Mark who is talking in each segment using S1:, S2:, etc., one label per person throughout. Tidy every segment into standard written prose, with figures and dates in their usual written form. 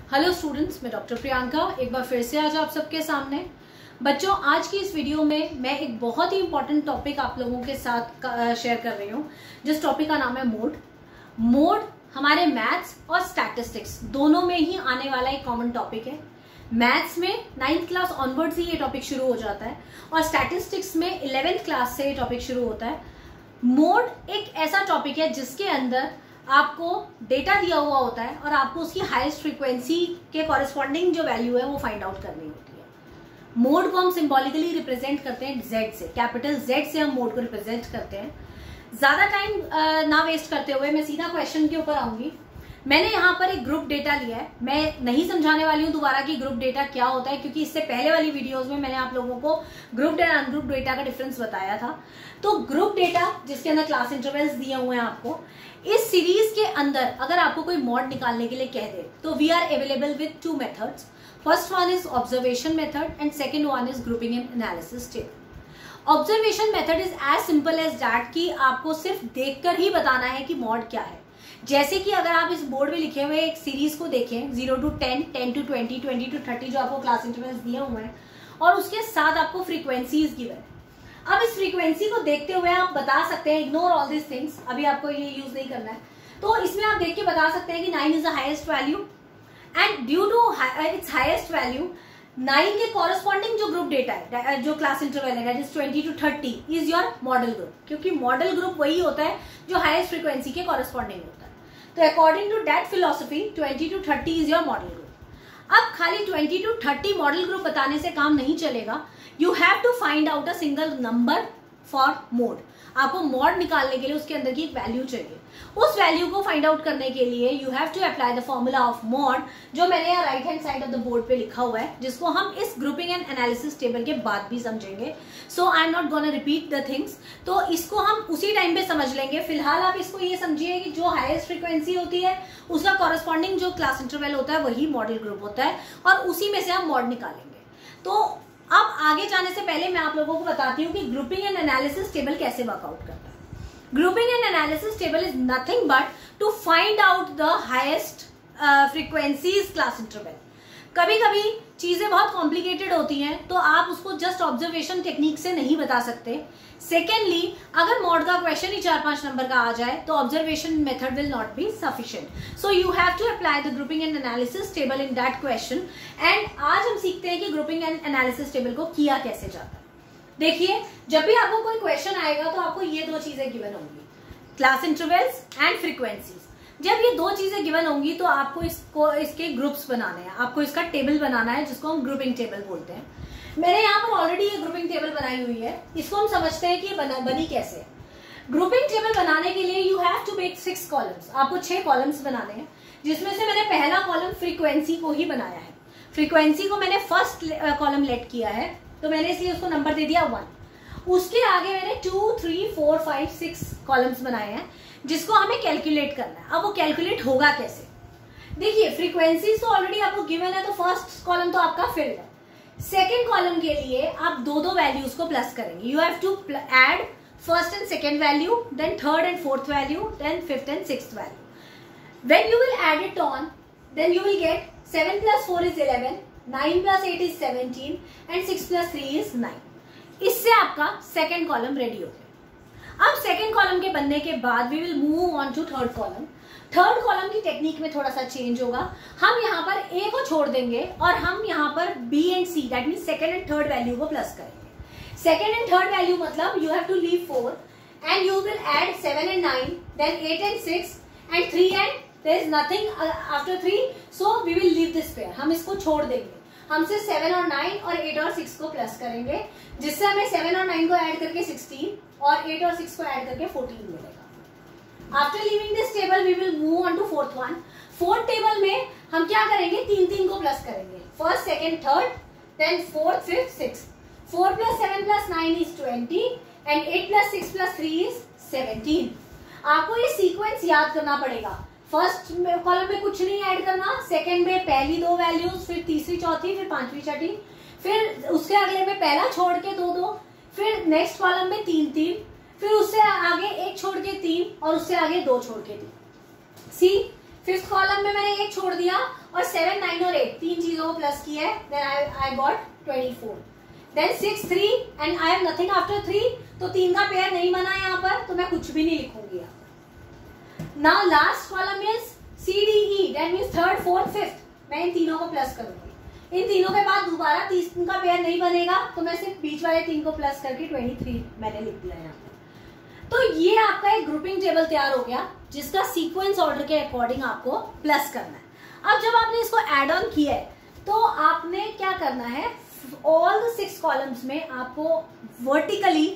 S1: Hello students, मैं doctor Priyanka एक बार फिर से आज आप सबके सामने। बच्चों, आज की इस वीडियो में मैं एक बहुत ही इंपॉर्टेंट टॉपिक आप लोगों के साथ शेयर कर रही हूँ, जिस टॉपिक का नाम है मोड। मोड हमारे मैथ्स और स्टैटिस्टिक्स दोनों में ही आने वाला एक कॉमन टॉपिक है। मैथ्स में 9th क्लास ऑनवर्ड से ये टॉपिक शुरू हो जाता है और स्टैटिस्टिक्स में 11th क्लास से ये टॉपिक शुरू होता है। मोड एक ऐसा टॉपिक है जिसके अंदर आपको डेटा दिया हुआ होता है और आपको उसकी हाईएस्ट फ्रीक्वेंसी के कॉरेस्पॉन्डिंग जो वैल्यू है वो फाइंड आउट करनी होती है। मोड को हम सिंबॉलिकली रिप्रेजेंट करते हैं जेड से, कैपिटल जेड से हम मोड को रिप्रेजेंट करते हैं। ज्यादा टाइम ना वेस्ट करते हुए मैं सीधा क्वेश्चन के ऊपर आऊंगी। मैंने यहाँ पर एक ग्रुप डेटा लिया है। मैं नहीं समझाने वाली हूँ दोबारा कि ग्रुप डेटा क्या होता है, क्योंकि इससे पहले वाली वीडियोस में मैंने आप लोगों को ग्रुप डेटा और अनग्रुप डेटा का डिफरेंस बताया था। तो ग्रुप डेटा जिसके अंदर क्लास इंटरवल्स दिए हुए हैं आपको, इस सीरीज के अंदर अगर आपको कोई मॉड निकालने के लिए कह दे तो we are available with 2 methods. First one is observation method and second one is grouping and analysis table. Observation method is as simple as that कि आपको सिर्फ देखकर ही बताना है कि मॉड क्या है। जैसे कि अगर आप इस बोर्ड में लिखे हुए एक सीरीज को देखें 0 to 10, 10 to 20, 20 to 30 जो आपको क्लास इंटरवल्स दिए हुए हैं और उसके साथ आपको फ्रीक्वेंसीज गिवन है। अब इस फ्रीक्वेंसी को देखते हुए आप बता सकते हैं, इग्नोर ऑल दिस थिंग्स, अभी आपको ये यूज नहीं करना है। तो इसमें आप देख के बता सकते हैं कि 9 is the highest value and due to its highest value 9 के कॉरेस्पॉन्डिंग जो ग्रुप डेटा है, जो क्लास इंटरवल है, that is 20 to 30 is your modal group, क्योंकि मॉडल ग्रुप वही होता है जो हाईएस्ट फ्रीक्वेंसी के कॉरेस्पॉन्डिंग होता है। तो according to that philosophy 20 to 30 is your modal group. अब खाली 20 to 30 मॉडल ग्रुप बताने से काम नहीं चलेगा। You have to find out a single number for mode. आपको मॉड निकालने के लिए उसके अंदर की एक वैल्यू चाहिए। उस वैल्यू को फाइंड आउट करने के लिए you have to apply the formula of mode, जो मैंने यहाँ right hand side of the board पे लिखा हुआ है, जिसको हम इस ग्रुपिंग एंड एनालिसिस टेबल के बाद भी समझेंगे। So I am not gonna repeat the things, तो इसको हम उसी टाइम पे समझ लेंगे। फिलहाल आप इसको ये समझिए कि जो हाईएस्ट फ्रीक्वेंसी होती है उसका कॉरेस्पॉन्डिंग जो क्लास इंटरवल होता है वही मॉडल ग्रुप होता है और उसी में से हम मॉड निकालेंगे। तो अब आगे जाने से पहले मैं आप लोगों को बताती हूँ कि ग्रुपिंग एंड एनालिसिस टेबल कैसे वर्कआउट करता है। Grouping and analysis table is nothing but to find out the highest frequencies class interval. कभी कभी चीजें बहुत कॉम्प्लिकेटेड होती हैं तो आप उसको जस्ट ऑब्जर्वेशन टेक्निक से नहीं बता सकते। सेकेंडली, अगर मॉड का क्वेश्चन ही 4-5 नंबर का आ जाए तो observation method will not be sufficient. So you have to apply the grouping and analysis table in that question. And आज हम सीखते हैं कि ग्रुपिंग एंड एनालिसिस टेबल को किया कैसे जाता है। देखिए, जब भी आपको कोई क्वेश्चन आएगा तो आपको ये 2 चीजें गिवन होंगी, क्लास इंटरवल्स एंड फ्रीक्वेंसीज। जब ये 2 चीजें गिवन होंगी तो आपको इसके ग्रुप्स बनाने हैं, आपको इसका टेबल बनाना है, जिसको हम ग्रुपिंग टेबल बोलते हैं। मैंने यहाँ पर ऑलरेडी ये ग्रुपिंग टेबल बनाई हुई है। इसको हम समझते हैं कि बनी कैसे। ग्रुपिंग टेबल बनाने के लिए you have to make 6 columns. आपको 6 कॉलम्स बनाने हैं, जिसमें से मैंने पहला कॉलम फ्रीक्वेंसी को ही बनाया है। फ्रीक्वेंसी को मैंने फर्स्ट कॉलम लेट किया है, तो मैंने इसलिए उसको नंबर दे दिया 1। उसके आगे मैंने 2, 3, 4, 5, 6 कॉलम्स बनाए हैं, जिसको हमें कैलकुलेट करना है। अब वो कैलकुलेट होगा कैसे? देखिए, फ्रीक्वेंसी तो ऑलरेडी आपको गिवन है, तो फर्स्ट कॉलम तो आपका फिल्ड है। सेकेंड कॉलम के लिए आप 2 वैल्यूज को प्लस करेंगे। You have to add first and second value, then third and fourth value, then fifth and sixth value. When you will add it on, then you will get 7 + 4 is 11, 9 + 8 is 17 and 6 + 3 is 9। इससे आपका second column ready हो गया। अब second column के बनने के बाद we will move on to third column. Third column की टेक्निक में थोड़ा सा चेंज होगा। हम यहाँ पर ए को छोड़ देंगे और हम यहाँ पर B and C, that mean second and third value को प्लस करेंगे। सेकेंड एंड थर्ड वैल्यू मतलब you have to leave 4 and you will add 7 and 9, then 8 and 6 and 3 and there is nothing after 3, so we will leave this pair। हम इसको छोड़ देंगे। हम सिर्फ 7 और 9 और 8 और 6 को प्लस करेंगे, जिससे हमें 7 और 9 को ऐड करके 16 और 8 और 6 को ऐड करके 14 मिलेगा। After leaving this table, we will move on to fourth one। Fourth table में हम क्या करेंगे? 3 को प्लस करेंगे, first, second, third, then fourth, fifth, sixth. 4 + 7 + 9 is 20 and 8 + 6 + 3 is 17। आपको ये सीक्वेंस याद करना पड़ेगा। फर्स्ट कॉलम में कुछ नहीं ऐड करना, सेकेंड में पहली 2 वैल्यूज, फिर तीसरी, चौथी, फिर पांचवी, छठी, फिर उसके अगले में पहला छोड़ के 2, फिर नेक्स्ट कॉलम में 3, फिर उससे आगे 1 छोड़ के 3 और उससे आगे 2 छोड़ के 3। सी, फिफ्थ कॉलम में मैंने 1 छोड़ दिया और 7, 9 और 8 तीन चीजों को प्लस किया है, then I got 24। Then 6, 3 and I have nothing after 3, तो 3 का पेयर नहीं बना यहाँ पर, तो मैं कुछ भी नहीं लिखूंगी यहाँ पर। Now last column is CDE, that means third, fourth, fifth. मैं इन तीनों को प्लस करूंगी। इन तीनों के बाद दोबारा 3 का पेयर नहीं बनेगा, तो मैं सिर्फ बीच वाले 3 को प्लस करके 23 मैंने लिख दिया यहाँ पर। तो ये आपका एक ग्रुपिंग टेबल तैयार हो गया, जिसका सीक्वेंस ऑर्डर के अकॉर्डिंग आपको प्लस करना है। अब जब आपने इसको एड ऑन किया है, तो आपने क्या करना है, ऑल द 6 कॉलम्स में आपको वर्टिकली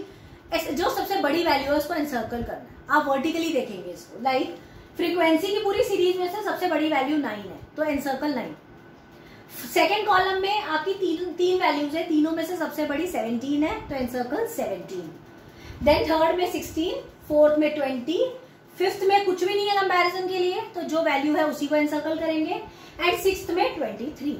S1: जो सबसे बड़ी वैल्यू है उसको एनसर्कल करना है। आप वर्टिकली देखेंगे इसको, लाइक फ्रीक्वेंसी की पूरी सीरीज में से सबसे बड़ी वैल्यू 9 है, तो एनसर्कल 9। सेकेंड कॉलम में आपकी तीन वैल्यूज है, तीनों में से सबसे बड़ी 17 है, तो एनसर्कल 17। देन थर्ड में 16, फोर्थ में 20, फिफ्थ में कुछ भी नहीं है कंपैरिजन के लिए, तो जो वैल्यू है उसी को एनसर्कल करेंगे, एंड सिक्स्थ में 23।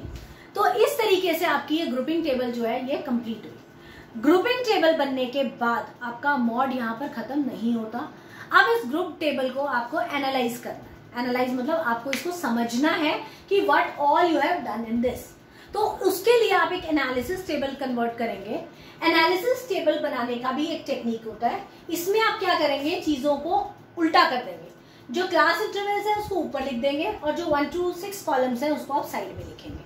S1: तो इस तरीके से आपकी ये ग्रुपिंग टेबल जो है ये कंप्लीट हुई। ग्रुपिंग टेबल बनने के बाद आपका मॉड यहाँ पर खत्म नहीं होता। अब इस ग्रुप टेबल को आपको एनालाइज करना है। एनालाइज मतलब आपको इसको समझना है कि what all you have done in this. तो उसके लिए आप एक एनालिसिस टेबल कन्वर्ट करेंगे। एनालिसिस टेबल बनाने का भी एक टेक्निक होता है। इसमें आप क्या करेंगे, चीजों को उल्टा कर देंगे। जो क्लास इंटरवल्स है उसको ऊपर लिख देंगे और जो 1 to 6 कॉलम्स है उसको आप साइड में लिखेंगे।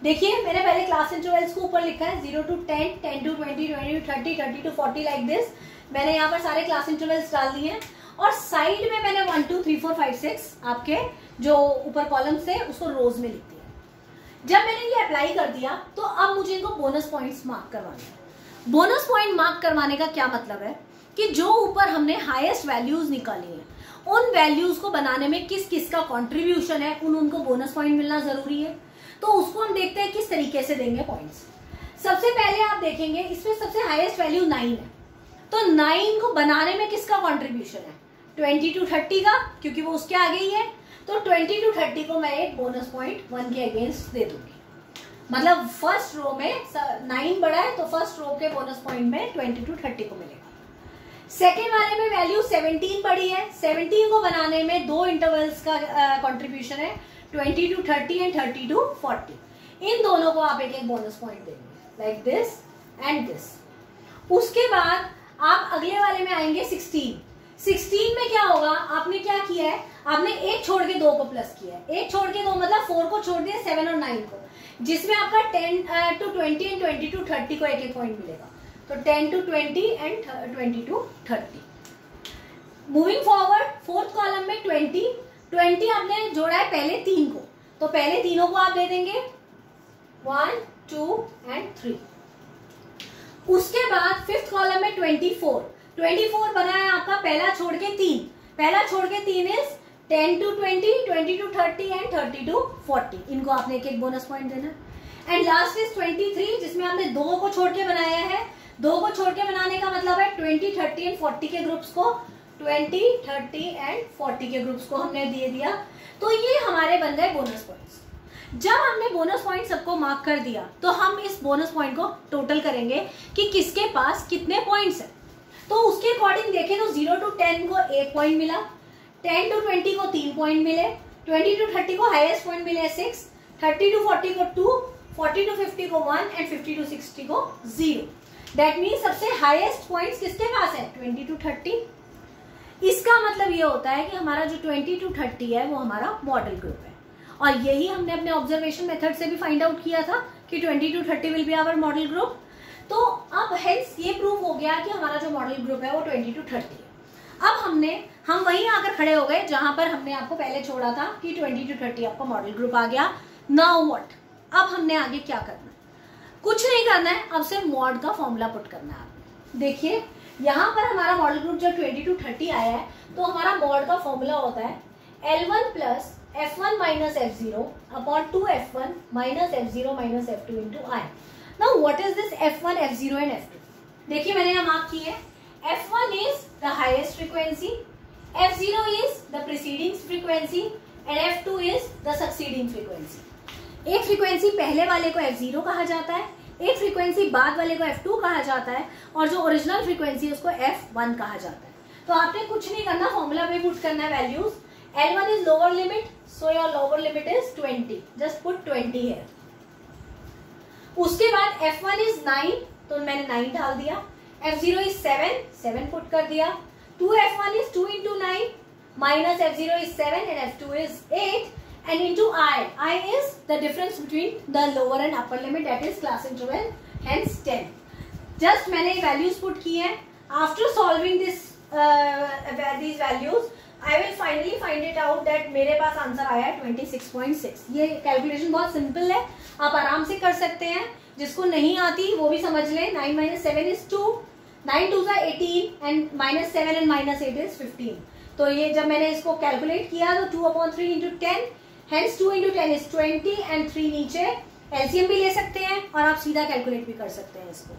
S1: देखिए मैंने पहले क्लास इंटरवल्स को ऊपर लिखा है 0 to 10, 10 to 20, 20 to 30, 30 to 40 like this. मैंने यहाँ पर सारे क्लास इंटरवल्स डाल दिए हैं और साइड में मैंने 1 2 3 4 5 6 आपके जो ऊपर कॉलम्स थे उसको रोज में लिख दिया। जब मैंने ये अप्लाई कर दिया तो अब मुझे इनको बोनस पॉइंट्स मार्क करवाने हैं। बोनस पॉइंट मार्क करवाने का क्या मतलब है कि जो ऊपर हमने हाईएस्ट वैल्यूज निकाली है उन वैल्यूज को बनाने में किस किस का कंट्रीब्यूशन है, उनको बोनस पॉइंट मिलना जरूरी है। तो उसको हम देखते हैं किस तरीके से देंगे पॉइंट्स। सबसे पहले आप देखेंगे इसमें सबसे हाईएस्ट वैल्यू 9 है, तो 9 को बनाने में किसका कंट्रीब्यूशन है, 20 to 30 का, क्योंकि वो उसके आगे ही है। तो 20 to 30 को मैं एक बोनस पॉइंट 1 के अगेंस्ट दे दूंगी। मतलब फर्स्ट रो में 9 बड़ा है तो फर्स्ट रो के बोनस पॉइंट में 20 to 30 को मिलेगा। सेकेंड वाले में वैल्यू 17 बड़ी है, 17 को बनाने में 2 इंटरवल्स का कंट्रीब्यूशन है, 20 to 30 एंड 30 to 40। इन दोनों को आप एक एक बोनस पॉइंट देंगे, लाइक दिस एंड दिस। उसके बाद आप अगले वाले में आएंगे 16। 16 में क्या होगा, आपने क्या किया है, आपने 1 छोड़ के 2 को प्लस किया है। 1 छोड़ के 2 मतलब 4 को छोड़ दिया, 7 और 9 को, जिसमें आपका 10 to 20 एंड 20 to 30 को एक एक पॉइंट मिलेगा। तो 10 to 20 and 20 to 30। Moving forward fourth column में 20 आपने जोड़ा है पहले 3 को, तो पहले तीनों को आप दे देंगे 1 2 एंड 3। उसके बाद फिफ्थ कॉलम में 24 बना है आपका पहला छोड़ के 3। पहला छोड़ के 3 is 10 to 20, 20 to 30 and 30 to 40। इनको आपने एक एक बोनस पॉइंट देना है। एंड लास्ट इज 23, जिसमें आपने 2 को छोड़ के बनाया है। 2 को छोड़ के बनाने का मतलब है 20, 30 एंड 40 के ग्रुप्स को, 20, 30 एंड 40 के ग्रुप्स को हमने दे दिया। तो ये हमारे बन गए बोनस पॉइंट्स। जब हमने बोनस पॉइंट सबको मार्क कर दिया तो हम इस बोनस पॉइंट को टोटल करेंगे कि किसके पास कितने पॉइंट्स हैं। तो उसके अकॉर्डिंग देखें तो 0 to 10 को 1 पॉइंट मिला, 10 to 20 को 3 पॉइंट मिले, 20 to 30 को हाईएस्ट पॉइंट मिले 6, 30 to 40 को 2, 40 to 50 को 1 एंड 50 to 60 को 0। दैट मीन्स सबसे हाईएस्ट पॉइंट्स किसके पास है, 20 to 30। इसका मतलब ये होता है कि हमारा जो 20 to 30 है वो हमारा मॉडल ग्रुप है, और यही हमने अपने ऑब्जर्वेशन मेथड से भी फाइंड आउट किया था कि 20 to 30 will be our modal group. तो अब हेंस ये प्रूव हो गया कि हमारा जो मॉडल ग्रुप है वो 20 to 30 है। अब हम वहीं आकर खड़े हो गए जहां पर हमने आपको पहले छोड़ा था कि 20 to 30 आपका मॉडल ग्रुप आ गया। नाउ व्हाट, अब हमने आगे क्या करना है, कुछ नहीं करना है, अब सिर्फ मॉड का फॉर्मूला पुट करना है। आपने देखिए यहाँ पर हमारा मॉडल ग्रुप जब 20 to 30 आया है तो हमारा मॉड का फॉर्मूला होता है L1 plus F1 minus F0 upon 2F1 minus F0 minus F2 into I। Now what is this F1, F0 and F2? देखिए मैंने यहाँ मार्क किए, F1 is the highest frequency, F0 is the preceding frequency and F2 is the succeeding frequency. एक frequency पहले वाले को F0 कहा जाता है, एक फ्रीक्वेंसी बाद वाले को F2 कहा जाता है, और जो ओरिजिनल फ्रीक्वेंसी है उसको F1 कहा जाता है। तो आपने कुछ नहीं करना, फॉर्मूला पे पुट करना है values. L1 is lower limit, so your lower limit is 20. Just put 20 here. उसके बाद F1 is 9, तो मैंने 9 डाल दिया. F0 is 7, 7 पुट कर दिया. 2F1 is 2 into 9 minus F0 is 7 and F2 is 8 and into I. I is the difference between the lower and upper limit, that is class interval, hence 10. Just मैंने values put की हैं. After solving this these values, I will finally find it out that मेरे पास answer आया है 26.6. ये calculation बहुत simple है, आप आराम से कर सकते हैं. जिसको नहीं आती वो भी समझ लें. 9 minus 7 is 2, 9 2s are 18 and minus 7 and minus 8 is 15. तो ये जब मैंने इसको कैलकुलेट किया तो 2/3 into 10, hence 2 into 10 is 20 and 3 नीचे. एलसीएम भी ले सकते हैं और आप सीधा कैलकुलेट भी कर सकते हैं इसको.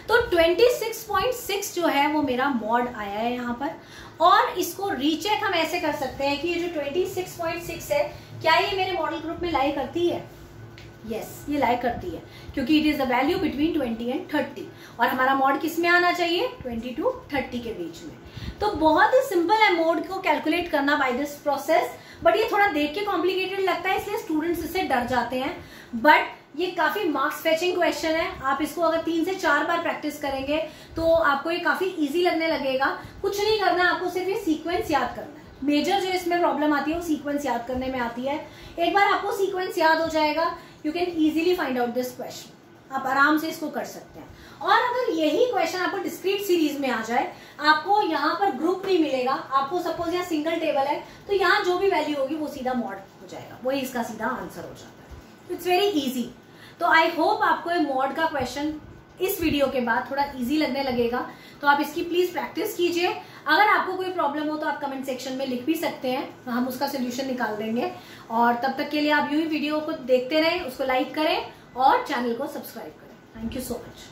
S1: तो 26.6 जो है वो मेरा मॉड आया है यहाँ पर. और इसको रीचेक हम ऐसे कर सकते हैं कि ये जो 26.6 है, क्या ये मेरे मॉडल ग्रुप में लाई करती है? यस, ये लाई करती है, क्योंकि it is the value between 20 and 30. और हमारा मॉड किस में आना चाहिए? 20 to 30 के बीच में. तो बहुत ही सिंपल है मोड को कैलकुलेट करना बाय दिस प्रोसेस. बट ये थोड़ा देख के कॉम्प्लिकेटेड लगता है, इसलिए स्टूडेंट्स इससे डर जाते हैं. बट ये काफी मार्क्स फेचिंग क्वेश्चन है. आप इसको अगर 3 से 4 बार प्रैक्टिस करेंगे तो आपको ये काफी इजी लगने लगेगा. कुछ नहीं करना है, आपको सिर्फ ये सीक्वेंस याद करना है. मेजर जो इसमें प्रॉब्लम आती है वो सीक्वेंस याद करने में आती है. एक बार आपको सीक्वेंस याद हो जाएगा, you can easily find out this question. आप आराम से इसको कर सकते हैं. और अगर यही क्वेश्चन आपको डिस्क्रीट सीरीज में आ जाए, आपको यहाँ पर ग्रुप नहीं मिलेगा, आपको सपोज यहाँ सिंगल टेबल है, तो यहाँ जो भी वैल्यू होगी वो सीधा मॉड हो जाएगा, वही इसका सीधा आंसर हो जाता है. It's very easy. तो आई होप आपको ये मॉड का क्वेश्चन इस वीडियो के बाद थोड़ा इजी लगने लगेगा. तो आप इसकी प्लीज प्रैक्टिस कीजिए. अगर आपको कोई प्रॉब्लम हो तो आप कमेंट सेक्शन में लिख भी सकते हैं, हम उसका सोल्यूशन निकाल देंगे. और तब तक के लिए आप यूं ही वीडियो को देखते रहें, उसको लाइक करें और चैनल को सब्सक्राइब करें. Thank you so much.